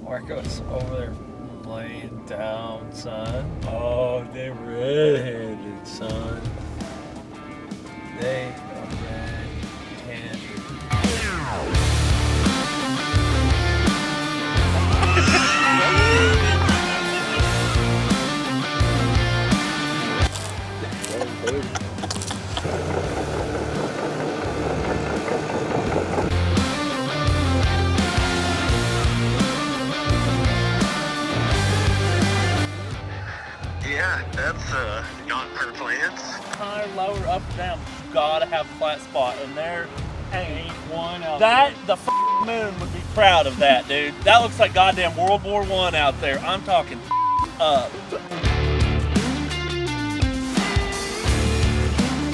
Marco's over there laying down, son. Oh, they red-handed, son. They are red-handed. Yeah, that's not per plans. Higher, lower, up, down. Gotta have a flat spot, and there ain't one out there. The moon would be proud of that, dude. That looks like goddamn World War I out there. I'm talking up.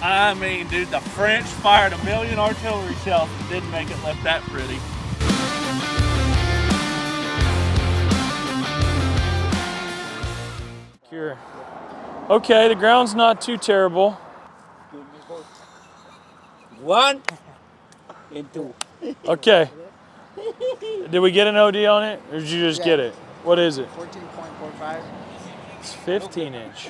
I mean, dude, the French fired 1,000,000 artillery shells and didn't make it look that pretty. Here. Okay, the ground's not too terrible. 1 and 2. Okay. Did we get an OD on it, or did you just get it? What is it? 14.45. It's 15 inch.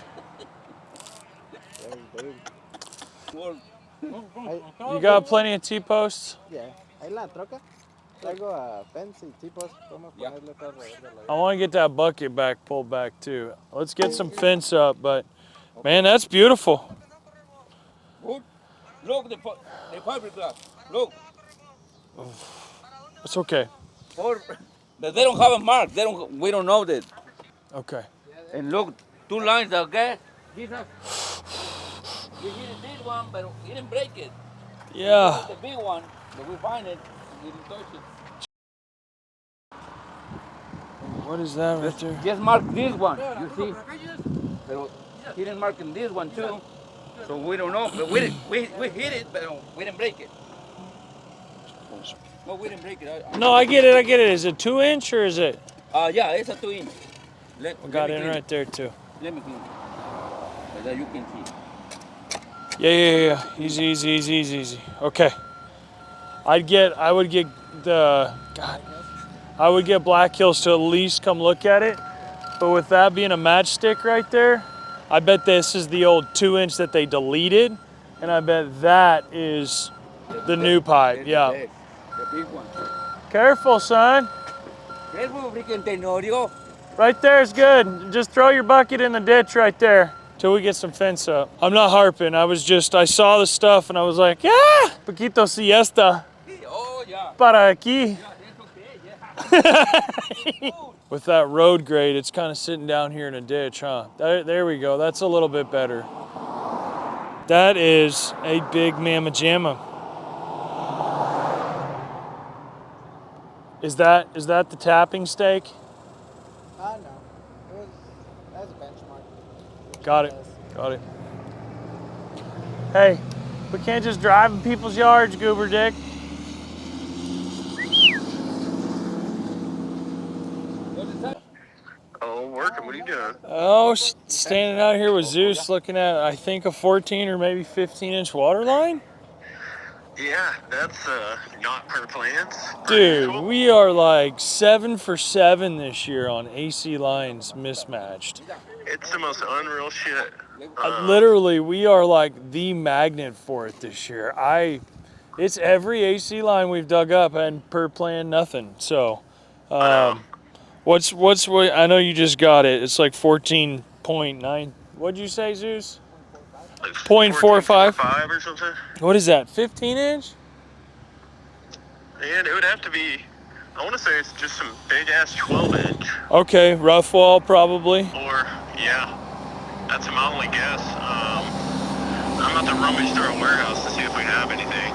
You got plenty of T-posts? Yeah. Ahí la troca. Traigo a fence y T-post. Vamos a ponerle todo alrededor de la. I want to get that bucket back pulled back too. Let's get some fence up, but man, that's beautiful. Look, the fiberglass. Look. It's okay. But they don't have a mark. We don't know that. Okay. And look, 2 lines of gas. We hit this one, but we didn't break it. Yeah. The big one, but we find it, we didn't touch it. What is that right there? Just mark this one, you see? But he didn't mark in this one too, so we don't know. But we hit it, but we didn't break it. No, we didn't break it. No, I get it. Is it 2 inch or is it? Yeah, it's a 2 inch. We got in right there too. Let me clean it. So that you can see. Yeah. Easy. Okay. I would get Black Hills to at least come look at it. But with that being a matchstick right there, I bet this is the old 2 inch that they deleted. And I bet that is the new pipe. Yeah. The big one. Careful, son. Careful, freaking Tenorio. Right there is good. Just throw your bucket in the ditch right there till we get some fence up. I'm not harping. I saw the stuff and I was like, yeah, poquito siesta Oh, yeah. para aquí. Yeah, that's okay, yeah. With that road grade, it's kind of sitting down here in a ditch, huh? There we go. That's a little bit better. That is a big mamma jamma. Is that the tapping stake? No. That's a benchmark. Got it. Hey, we can't just drive in people's yards, goober dick. Oh, working. What are you doing? Oh, standing out here with Zeus looking at, I think, a 14 or maybe 15 inch water line. Yeah, that's not per plans. Dude, we are like 7 for 7 this year on AC lines mismatched. It's the most unreal shit. Literally, we are like the magnet for it this year. It's every AC line we've dug up and per plan nothing. So, what's I know you just got it. It's like 14.9. What'd you say, Zeus? Like 0.45 or something. What is that? 15 inch? And it would have to be. I want to say it's just some big ass 12 inch. Okay, rough wall probably. Or yeah, that's my only guess. I'm about to rummage through a warehouse to see if we have anything.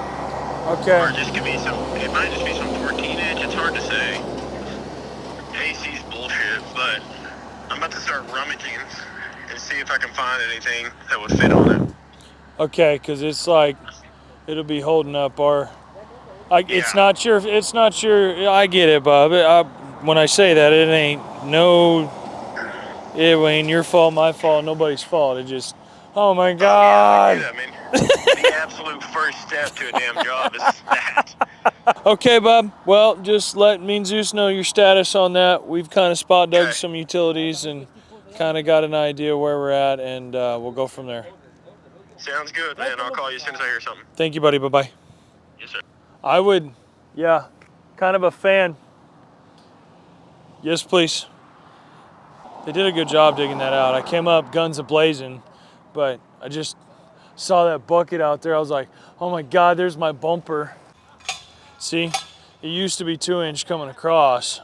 Okay. Or it just could be some. It might just be some 14 inch. It's hard to say. AC's bullshit, but I'm about to start rummaging and see if I can find anything that would fit on it. Okay, because it's like it'll be holding up our. It's not your. I get it, Bob. When I say that, it ain't your fault, my fault, nobody's fault. It just. Oh my God. Yeah, I mean, The absolute first step to a damn job is that. Okay, Bob. Well, just let me and Zeus know your status on that. We've kind of spot dug Okay. some utilities and kind of got an idea where we're at, and we'll go from there. Sounds good, man. I'll call you as soon as I hear something. Thank you, buddy. Bye-bye. Yes, sir. I would, yeah, kind of a fan. Yes, please. They did a good job digging that out. I came up guns a-blazing, but I just saw that bucket out there. I was like, oh my God, there's my bumper. See, it used to be 2-inch coming across.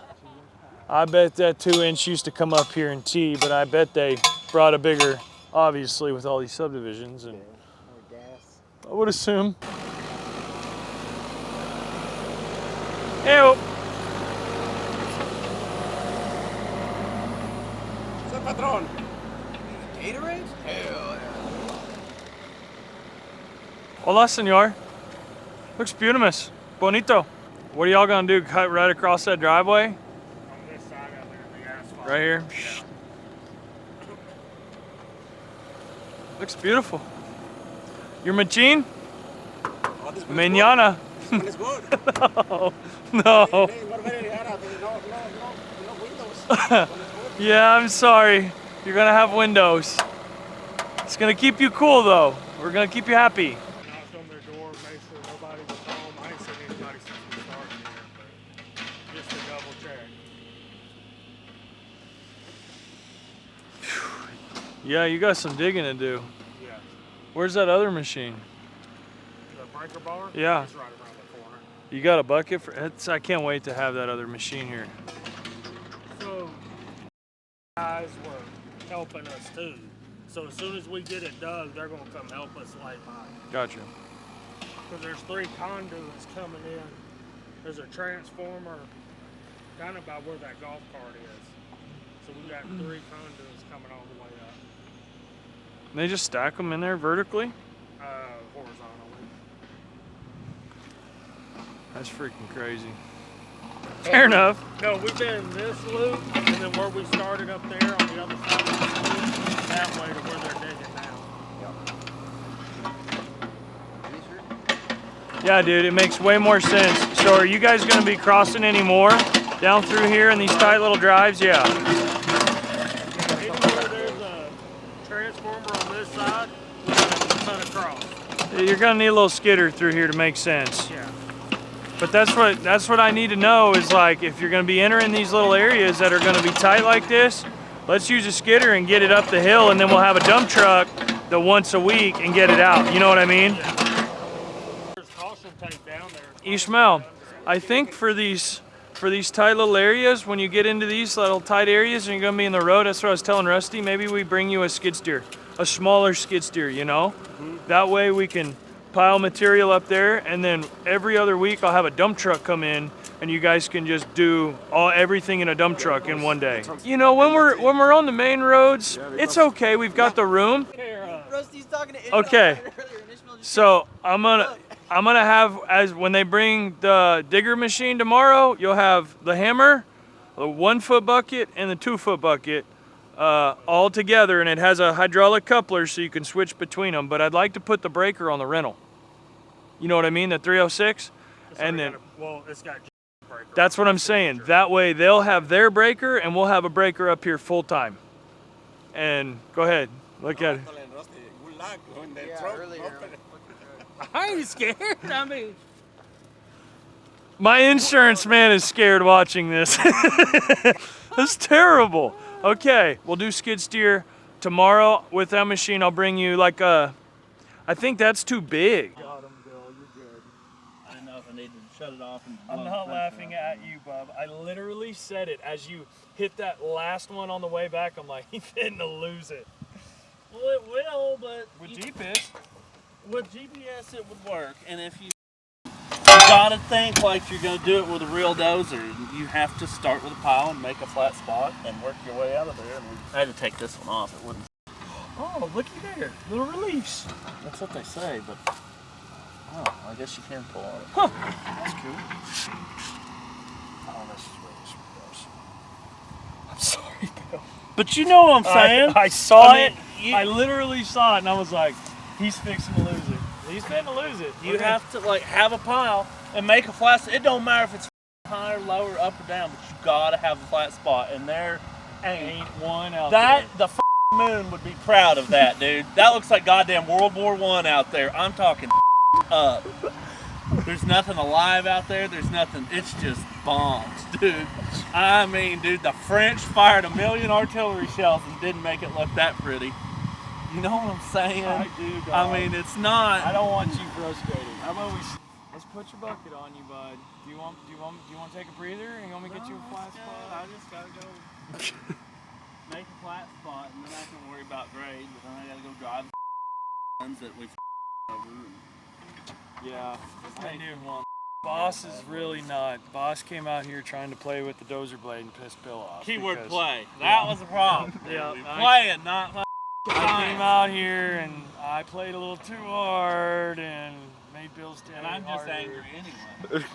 I bet that 2-inch used to come up here in T, but I bet they brought a bigger, obviously with all these subdivisions, and More gas. I would assume. Ew. What's up, patron? Gatorade? Hell yeah. Hola, senor. Looks beautimous. Bonito. What are y'all gonna do? Cut right across that driveway? On this side out there, the asphalt. Right here? Yeah. Looks beautiful. Your machine? Oh, this one Mañana. is good. This one is good. No. No windows. Yeah, I'm sorry. You're gonna have windows. It's gonna keep you cool though. We're gonna keep you happy. Knocked on their door, made sure nobody was home. I ain't seen anybody since we started here, but just to double check. Yeah, you got some digging to do. Yeah. Where's that other machine? The breaker bar? Yeah. It's right around the corner. You got a bucket for it? I can't wait to have that other machine here. So, guys were helping us too. So as soon as we get it dug, they're gonna come help us lay pipe. Gotcha. Because there's 3 conduits coming in. There's a transformer kind of by where that golf cart is. So we got 3 conduits coming all the way up, And they just stack them in there vertically? horizontally. That's freaking crazy. Fair enough. No, we've been this loop, and then where we started up there on the other side of the loop, that way to where they're digging now. Yeah, dude, it makes way more sense. So are you guys gonna be crossing any more down through here in these tight little drives? Yeah. Anywhere there's a transformer on this side, we're gonna cut across. You're gonna need a little skidder through here to make sense. Yeah. But that's what I need to know is like if you're gonna be entering these little areas that are gonna be tight like this, let's use a skidder and get it up the hill, and then we'll have a dump truck the once a week and get it out. You know what I mean? There's caution tape down there. Ishmael, I think for these tight little areas, when you get into these little tight areas and you're gonna be in the road, that's what I was telling Rusty, maybe we bring you a skid steer, a smaller skid steer, you know? That way we can pile material up there, and then every other week I'll have a dump truck come in and you guys can just do everything in a dump truck in one day. You know, when we're on the main roads, it's okay, we've got the room. Rusty's talking to Ishmael Okay. earlier, and Ishmael just So I'm gonna have, as when they bring the digger machine tomorrow, you'll have the hammer, the 1-foot bucket, and the 2-foot bucket all together, and it has a hydraulic coupler so you can switch between them. But I'd like to put the breaker on the rental. You know what I mean? The 306, and then It's got breaker. that's what I'm saying. That way they'll have their breaker, and we'll have a breaker up here full time. And go ahead, look at it. yeah, earlier. I ain't scared. I mean, My insurance man is scared watching this. That's terrible. Okay, we'll do skid steer tomorrow with that machine. I'll bring you like a, I think that's too big. got him, Bill. You're good. I didn't know if I needed to shut it off. I'm not laughing at you, bub. I literally said it as you hit that last one on the way back. I'm like, he's fitting to lose it. Well, it will, but With GPS, with GPS it would work. And if you gotta think like you're gonna do it with a real dozer, you have to start with a pile and make a flat spot and work your way out of there. And I had to take this one off. It wouldn't. oh, looky there, little reliefs. That's what they say, but oh, I guess you can pull on it. Huh, that's cool. Oh, this is where this one goes. I'm sorry, Bill. But you know what I'm saying. I saw I mean, it. I literally saw it, and I was like, he's fixing to lose it. He's finna lose it. You have to like have a pile and make a flat. It don't matter if it's higher, lower, up or down, but you gotta have a flat spot. And there ain't one out that there. the moon would be proud of that, dude. That looks like goddamn World War I out there. I'm talking up. There's nothing alive out there. There's nothing. It's just bombs, dude. I mean, dude, the French fired 1 million artillery shells and didn't make it look that pretty. You know what I'm saying? I do, dog. I mean, it's not. I don't want you frustrated. How about let's put your bucket on you, bud. Do you want to take a breather and you want me to get you a flat spot? I just gotta go make a flat spot, and then I can worry about grade. But then I gotta go drive the ones that we over. Yeah, I do. Boss is really not. Boss came out here trying to play with the dozer blade and pissed Bill off. Keyword because play. That was a problem. Yeah, Playing, not. I came out here and I played a little too hard and made Bill stand And I'm just harder. angry anyway.